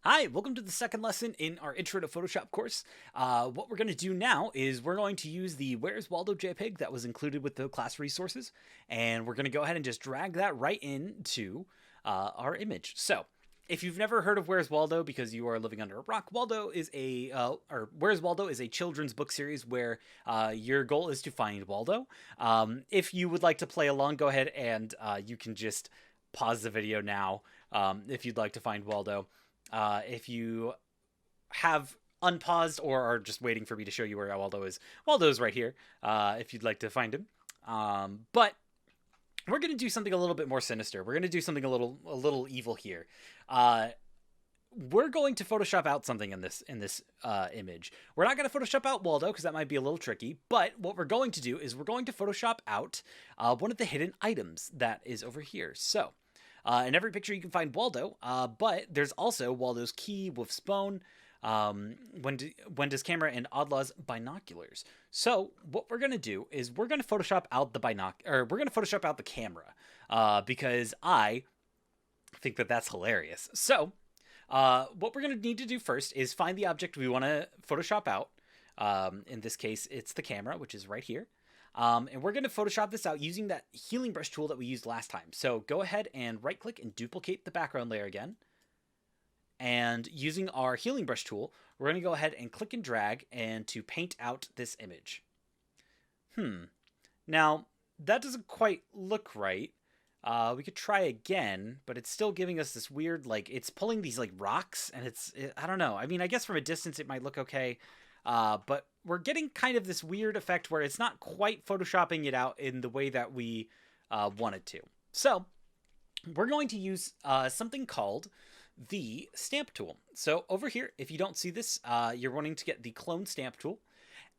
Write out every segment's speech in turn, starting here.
Hi, welcome to the second lesson in our Intro to Photoshop course. What we're going to do now is we're going to use the Where's Waldo JPEG that was included with the class resources, and we're going to go ahead and just drag that right into our image. So, if you've never heard of Where's Waldo because you are living under a rock, Where's Waldo is a children's book series where your goal is to find Waldo. If you would like to play along, go ahead and you can just pause the video now if you'd like to find Waldo. If you have unpaused or are just waiting for me to show you where Waldo's right here, if you'd like to find him. But we're going to do something a little bit more sinister. We're going to do something a little evil here. We're going to Photoshop out something in this image. We're not going to Photoshop out Waldo because that might be a little tricky. But what we're going to do is we're going to Photoshop out one of the hidden items that is over here. So. In every picture you can find Waldo, but there's also Waldo's key, Wolf's bone, Wenda's camera, and Oddlaw's binoculars. So what we're gonna do is we're gonna Photoshop out we're gonna Photoshop out the camera, because I think that that's hilarious. So what we're gonna need to do first is find the object we want to Photoshop out. In this case, it's the camera, which is right here. And we're going to Photoshop this out using that healing brush tool that we used last time. So go ahead and right click and duplicate the background layer again. And using our healing brush tool, we're going to go ahead and click and drag and to paint out this image. Now, that doesn't quite look right. We could try again, but it's still giving us this weird, it's pulling these rocks, and I don't know. I mean, I guess from a distance it might look okay. But we're getting kind of this weird effect where it's not quite Photoshopping it out in the way that we wanted to. So we're going to use something called the stamp tool. So over here, if you don't see this, you're wanting to get the clone stamp tool.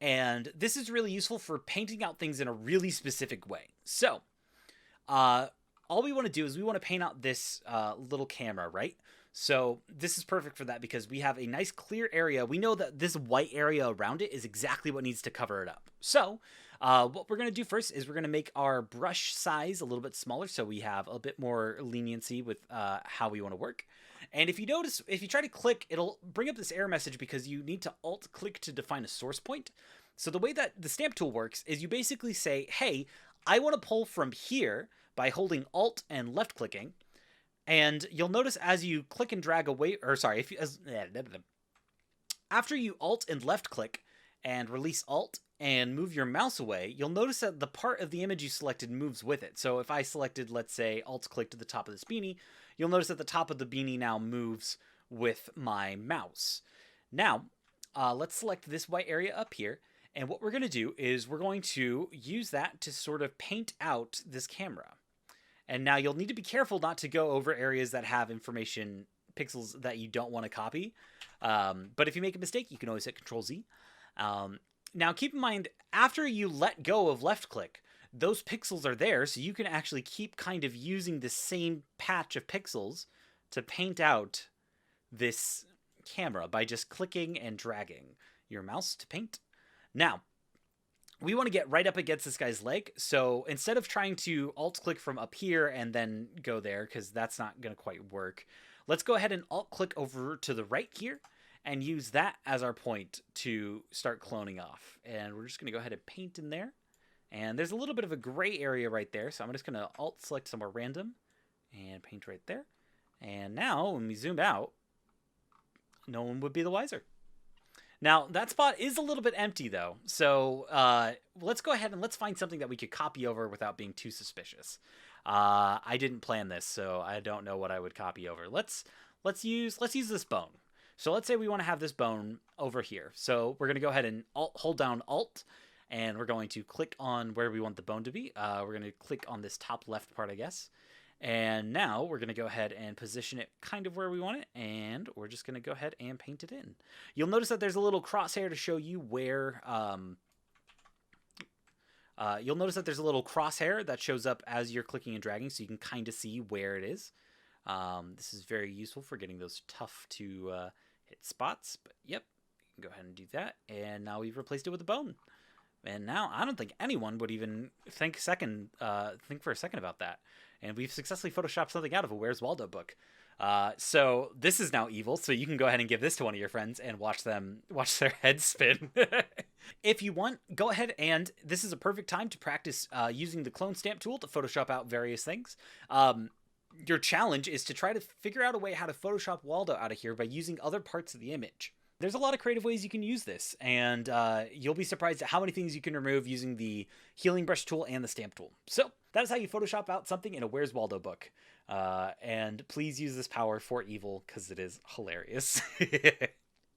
And this is really useful for painting out things in a really specific way. So all we want to do is we want to paint out this little camera, right? So this is perfect for that because we have a nice clear area. We know that this white area around it is exactly what needs to cover it up. So what we're going to do first is we're going to make our brush size a little bit smaller so we have a bit more leniency with how we want to work. And if you notice, if you try to click, it'll bring up this error message because you need to alt-click to define a source point. So the way that the stamp tool works is you basically say, hey, I want to pull from here by holding alt and left-clicking. And you'll notice as you click and drag away, after you alt and left click and release alt and move your mouse away, you'll notice that the part of the image you selected moves with it. So if I selected, let's say, alt click to the top of this beanie, you'll notice that the top of the beanie now moves with my mouse. Now, let's select this white area up here. And what we're going to do is we're going to use that to sort of paint out this camera. And now you'll need to be careful not to go over areas that have information pixels that you don't want to copy. But if you make a mistake, you can always hit Control Z. Now keep in mind, after you let go of left click, those pixels are there, so you can actually keep kind of using the same patch of pixels to paint out this camera by just clicking and dragging your mouse to paint. Now, we want to get right up against this guy's leg, so instead of trying to alt-click from up here and then go there, because that's not going to quite work, let's go ahead and alt-click over to the right here and use that as our point to start cloning off. And we're just going to go ahead and paint in there. And there's a little bit of a gray area right there, so I'm just going to alt-select somewhere random and paint right there. And now, when we zoom out, no one would be the wiser. Now, that spot is a little bit empty, though, so let's go ahead and let's find something that we could copy over without being too suspicious. I didn't plan this, so I don't know what I would copy over. Let's use this bone. So let's say we want to have this bone over here. So we're going to go ahead and hold down Alt, and we're going to click on where we want the bone to be. We're going to click on this top left part, I guess. And now we're going to go ahead and position it kind of where we want it, and we're just going to go ahead and paint it in. You'll notice that there's a little crosshair to show you where, you'll notice that there's a little crosshair that shows up as you're clicking and dragging, so you can kind of see where it is. This is very useful for getting those tough to hit spots, but yep, you can go ahead and do that. And now we've replaced it with a bone. And now I don't think anyone would even think for a second about that. And we've successfully photoshopped something out of a Where's Waldo book. So this is now evil, so you can go ahead and give this to one of your friends and watch their heads spin. If you want, go ahead, and this is a perfect time to practice using the clone stamp tool to Photoshop out various things. Your challenge is to try to figure out a way how to Photoshop Waldo out of here by using other parts of the image. There's a lot of creative ways you can use this, and you'll be surprised at how many things you can remove using the healing brush tool and the stamp tool. So that is how you Photoshop out something in a Where's Waldo book. And please use this power for evil, because it is hilarious.